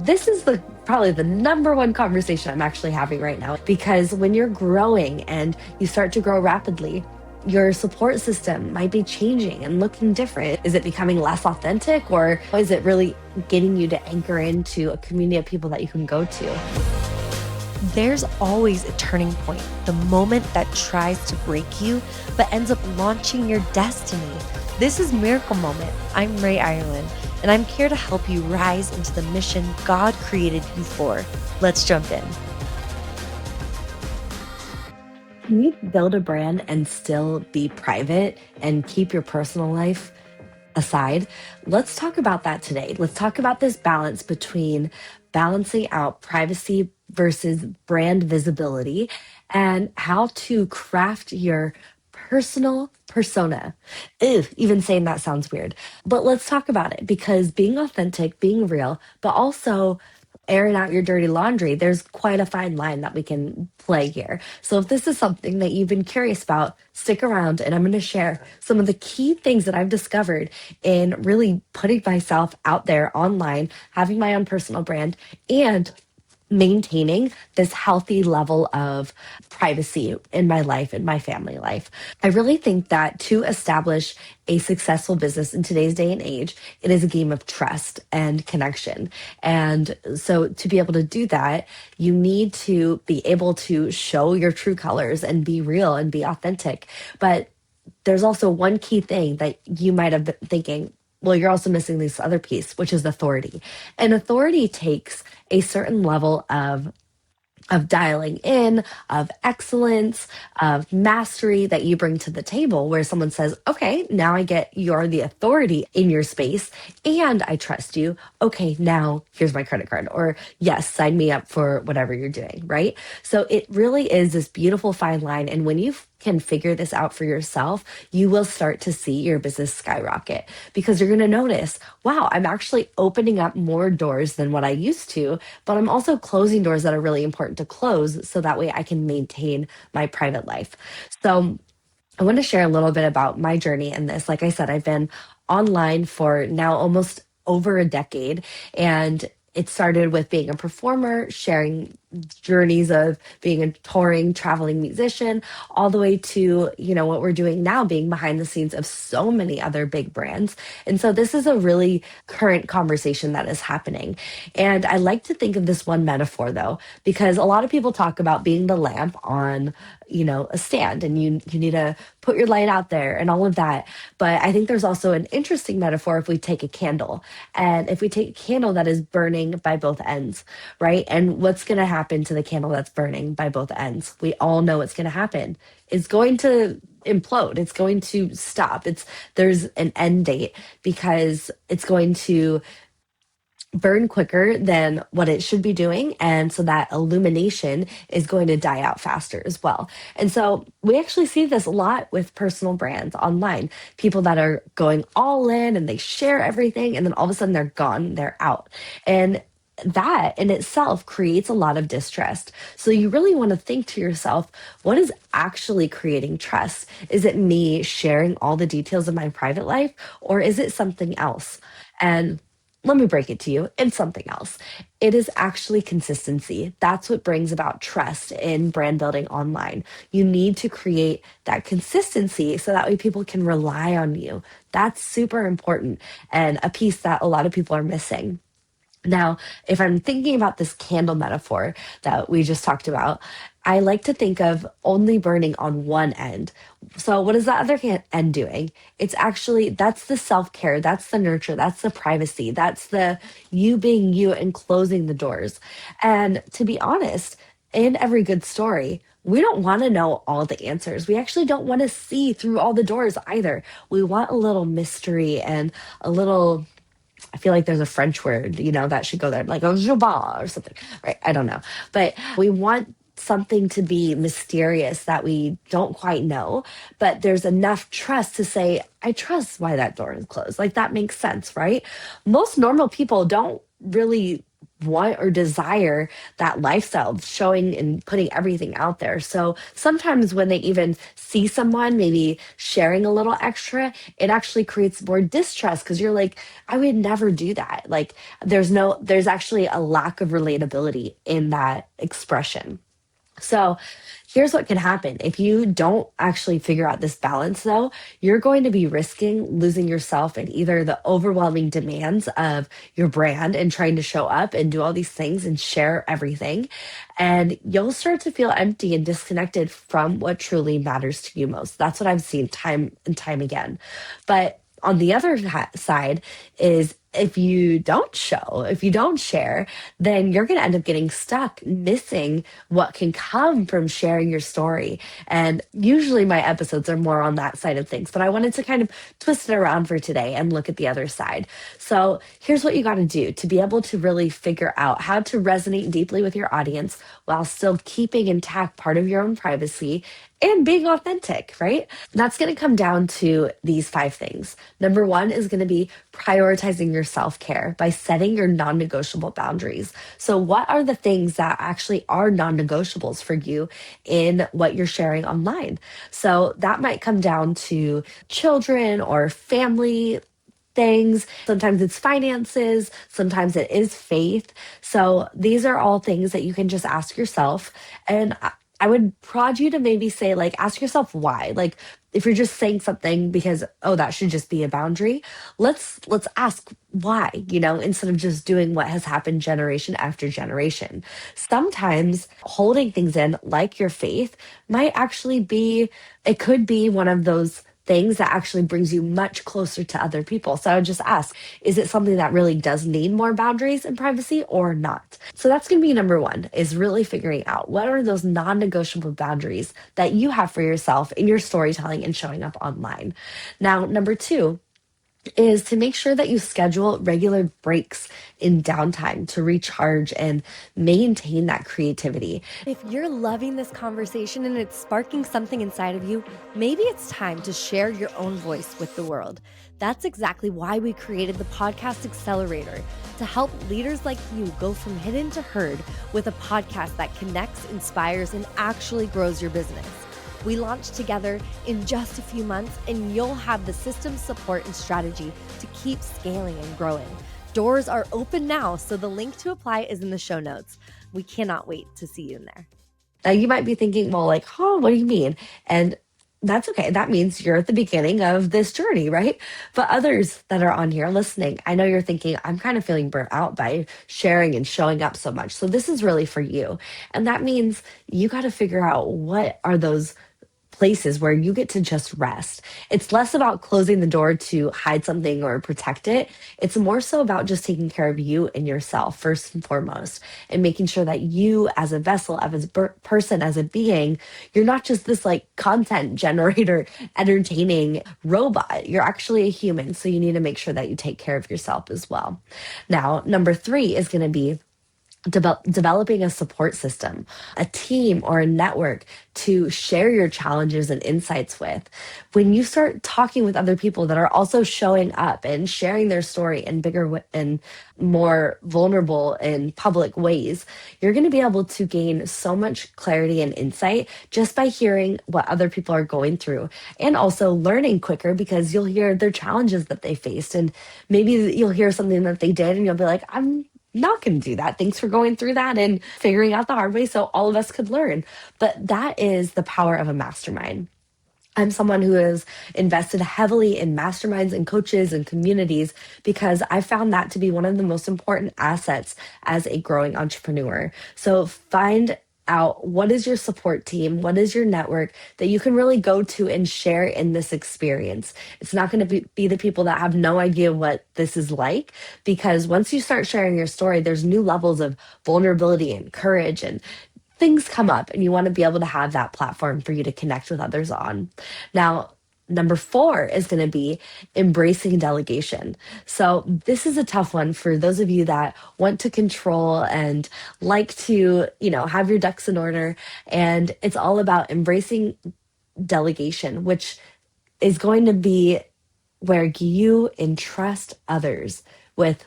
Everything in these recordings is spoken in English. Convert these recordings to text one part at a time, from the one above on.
This is the probably the number one conversation I'm actually having right now, because when you're growing and you start to grow rapidly, your support system might be changing and looking different. Is it becoming less authentic, or is it really getting you to anchor into a community of people that you can go to? There's always a turning point, the moment that tries to break you, but ends up launching your destiny. This is Miracle Moment. I'm Ray Ireland, and I'm here to help you rise into the mission God created you for. Let's jump in. Can you build a brand and still be private and keep your personal life aside? Let's talk about that today. Let's talk about this balance between balancing out privacy versus brand visibility and how to craft your personal persona. Ew, even saying that sounds weird. But let's talk about it, because being authentic, being real, but also airing out your dirty laundry, there's quite a fine line that we can play here. So if this is something that you've been curious about, stick around and I'm going to share some of the key things that I've discovered in really putting myself out there online, having my own personal brand, and maintaining this healthy level of privacy in my life, in my family life. I really think that to establish a successful business in today's day and age, it is a game of trust and connection. And so to be able to do that, you need to be able to show your true colors and be real and be authentic. But there's also one key thing that you might have been thinking, well, you're also missing this other piece, which is authority. And authority takes a certain level of dialing in, of excellence, of mastery that you bring to the table, where someone says, okay, now I get you're the authority in your space and I trust you. Okay, now here's my credit card. Or yes, sign me up for whatever you're doing, right? So it really is this beautiful fine line. And when you can figure this out for yourself, you will start to see your business skyrocket, because you're going to notice, wow, I'm actually opening up more doors than what I used to, but I'm also closing doors that are really important to close so that way I can maintain my private life. So I want to share a little bit about my journey in this. Like I said, I've been online for now almost over a decade, and it started with being a performer, sharing journeys of being a touring, traveling musician, all the way to, what we're doing now, being behind the scenes of so many other big brands. And so this is a really current conversation that is happening. And I like to think of this one metaphor though, because a lot of people talk about being the lamp on, a stand, and you need to put your light out there and all of that. But I think there's also an interesting metaphor if we take a candle, and if we take a candle that is burning by both ends, right? And what's going to happen to the candle that's burning by both ends? We all know what's going to happen. It's going to implode. It's going to stop. There's an end date, because it's going to burn quicker than what it should be doing. And so that illumination is going to die out faster as well. And so we actually see this a lot with personal brands online, people that are going all in and they share everything, and then all of a sudden they're gone, they're out. And that in itself creates a lot of distrust. So you really want to think to yourself, what is actually creating trust? Is it me sharing all the details of my private life, or is it something else? And let me break it to you, it's something else. It is actually consistency. That's what brings about trust in brand building online. You need to create that consistency so that way people can rely on you. That's super important, and a piece that a lot of people are missing. Now, if I'm thinking about this candle metaphor that we just talked about, I like to think of only burning on one end. So, what is the other end doing? It's actually, that's the self care, that's the nurture, that's the privacy, that's the you being you and closing the doors. And to be honest, in every good story, we don't want to know all the answers. We actually don't want to see through all the doors either. We want a little mystery and a little, I feel like there's a French word, that should go there, like a je sais or something, right? I don't know. But we want something to be mysterious that we don't quite know, but there's enough trust to say, I trust why that door is closed. Like that makes sense, right? Most normal people don't really want or desire that lifestyle of showing and putting everything out there. So sometimes when they even see someone maybe sharing a little extra, it actually creates more distrust because you're like, I would never do that. Like there's actually a lack of relatability in that expression. So here's what can happen. If you don't actually figure out this balance, though, you're going to be risking losing yourself in either the overwhelming demands of your brand and trying to show up and do all these things and share everything. And you'll start to feel empty and disconnected from what truly matters to you most. That's what I've seen time and time again. But on the other side is if you don't share, then you're going to end up getting stuck missing what can come from sharing your story. And usually my episodes are more on that side of things, but I wanted to kind of twist it around for today and look at the other side. So here's what you got to do to be able to really figure out how to resonate deeply with your audience while still keeping intact part of your own privacy and being authentic, right? That's going to come down to these five things. Number one is going to be prioritizing your self care by setting your non negotiable boundaries. So, what are the things that actually are non negotiables for you in what you're sharing online? So, that might come down to children or family things. Sometimes it's finances, sometimes it is faith. So these are all things that you can just ask yourself. And I would prod you to maybe say, like, ask yourself why. Like, if you're just saying something because, oh, that should just be a boundary, let's ask why, instead of just doing what has happened generation after generation. Sometimes holding things in, like your faith, might actually be, it could be one of those things that actually brings you much closer to other people. So I would just ask, is it something that really does need more boundaries and privacy or not? So that's going to be number one, is really figuring out what are those non-negotiable boundaries that you have for yourself in your storytelling and showing up online. Now, number two, is to make sure that you schedule regular breaks in downtime to recharge and maintain that creativity. If you're loving this conversation and it's sparking something inside of you, maybe it's time to share your own voice with the world. That's exactly why we created the Podcast Accelerator, to help leaders like you go from hidden to heard with a podcast that connects, inspires, and actually grows your business. We launched together in just a few months, and you'll have the system, support, and strategy to keep scaling and growing. Doors are open now, so the link to apply is in the show notes. We cannot wait to see you in there. Now you might be thinking, well, like, huh, what do you mean? And that's okay. That means you're at the beginning of this journey, right? But others that are on here listening, I know you're thinking, I'm kind of feeling burnt out by sharing and showing up so much. So this is really for you. And that means you got to figure out what are those places where you get to just rest. It's less about closing the door to hide something or protect it. It's more so about just taking care of you and yourself first and foremost, and making sure that you as a vessel, as a person, as a being, you're not just this like content generator, entertaining robot. You're actually a human. So you need to make sure that you take care of yourself as well. Now, number three is going to be developing a support system, a team or a network to share your challenges and insights with. When you start talking with other people that are also showing up and sharing their story in bigger and more vulnerable and public ways, you're going to be able to gain so much clarity and insight just by hearing what other people are going through, and also learning quicker because you'll hear their challenges that they faced, and maybe you'll hear something that they did and you'll be like, I'm not going to do that. Thanks for going through that and figuring out the hard way so all of us could learn. But that is the power of a mastermind. I'm someone who has invested heavily in masterminds and coaches and communities because I found that to be one of the most important assets as a growing entrepreneur. So find out what is your support team, what is your network that you can really go to and share in this experience. It's not going to be the people that have no idea what this is like, because once you start sharing your story, there's new levels of vulnerability and courage, and things come up, and you want to be able to have that platform for you to connect with others on. Now, number four is going to be embracing delegation. So this is a tough one for those of you that want to control and like to, have your ducks in order. And it's all about embracing delegation, which is going to be where you entrust others with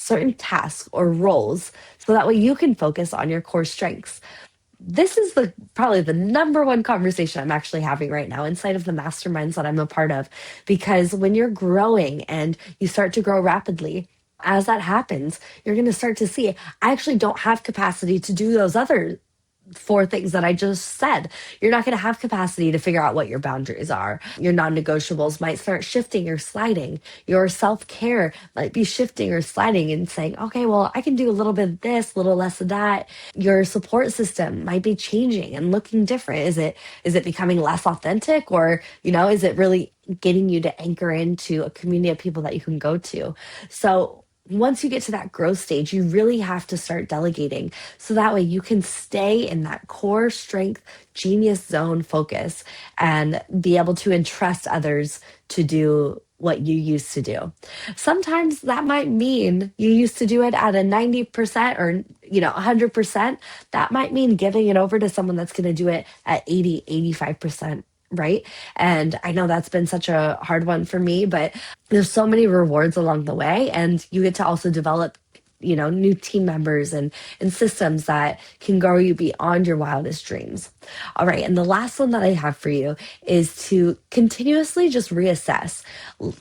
certain tasks or roles so that way you can focus on your core strengths. This is probably the number one conversation I'm actually having right now inside of the masterminds that I'm a part of. Because when you're growing and you start to grow rapidly, as that happens, you're going to start to see, I actually don't have capacity to do those other four things that I just said. You're not going to have capacity to figure out what your boundaries are. Your non negotiables might start shifting or sliding. Your self care might be shifting or sliding and saying, okay, well, I can do a little bit of this, a little less of that. Your support system might be changing and looking different. Is it becoming less authentic, or, is it really getting you to anchor into a community of people that you can go to? So once you get to that growth stage, you really have to start delegating so that way you can stay in that core strength, genius zone focus and be able to entrust others to do what you used to do. Sometimes that might mean you used to do it at a 90% or 100%. That might mean giving it over to someone that's going to do it at 80, 85%. Right. And I know that's been such a hard one for me, but there's so many rewards along the way. And you get to also develop, new team members and systems that can grow you beyond your wildest dreams. All right. And the last one that I have for you is to continuously just reassess.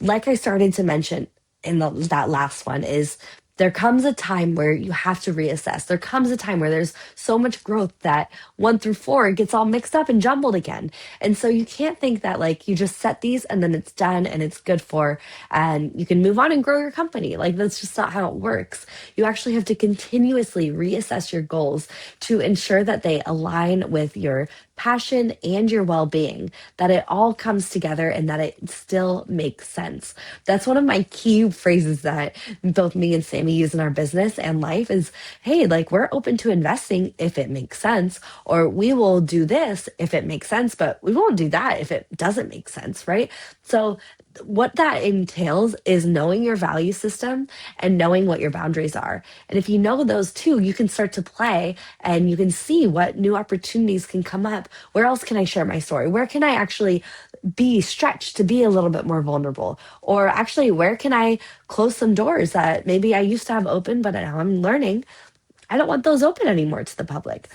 Like I started to mention in that last one is there comes a time where you have to reassess. There comes a time where there's so much growth that 1 through 4 gets all mixed up and jumbled again. And so you can't think that like you just set these and then it's done and it's good for, and you can move on and grow your company. Like that's just not how it works. You actually have to continuously reassess your goals to ensure that they align with your passion and your well-being, that it all comes together and that it still makes sense. That's one of my key phrases that both me and Sammy use in our business and life is, hey, like we're open to investing if it makes sense, or we will do this if it makes sense, but we won't do that if it doesn't make sense, right? So what that entails is knowing your value system and knowing what your boundaries are. And if you know those two, you can start to play and you can see what new opportunities can come up. Where else can I share my story? Where can I actually be stretched to be a little bit more vulnerable? Or actually, where can I close some doors that maybe I used to have open, but now I'm learning I don't want those open anymore to the public?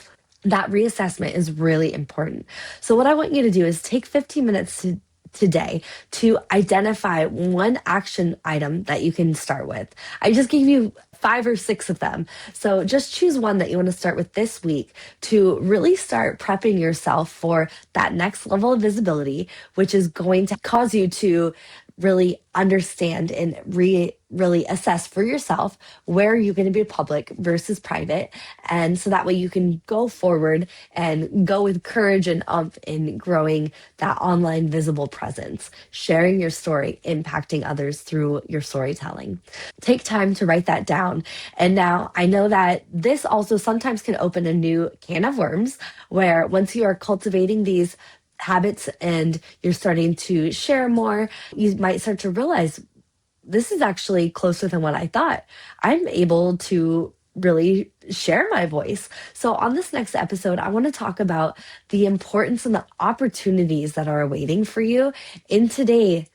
That reassessment is really important. So what I want you to do is take 15 minutes today to identify one action item that you can start with. I just gave you 5 or 6 of them. So just choose one that you want to start with this week to really start prepping yourself for that next level of visibility, which is going to cause you to really understand and really assess for yourself where you're going to be public versus private. And so that way you can go forward and go with courage and in growing that online visible presence, sharing your story, impacting others through your storytelling. Take time to write that down. And now I know that this also sometimes can open a new can of worms where once you are cultivating these habits and you're starting to share more, you might start to realize this is actually closer than what I thought. I'm able to really share my voice. So on this next episode, I want to talk about the importance and the opportunities that are awaiting for you in today's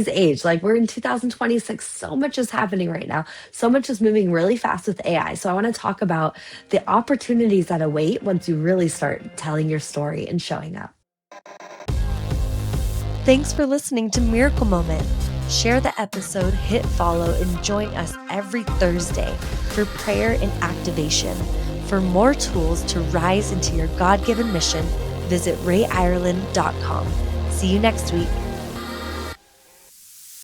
age. Like we're in 2026, so much is happening right now. So much is moving really fast with AI. So I want to talk about the opportunities that await once you really start telling your story and showing up. Thanks for listening to Miracle Moment. Share the episode, hit follow, and join us every Thursday for prayer and activation. For more tools to rise into your God-given mission, visit rayireland.com. See you next week.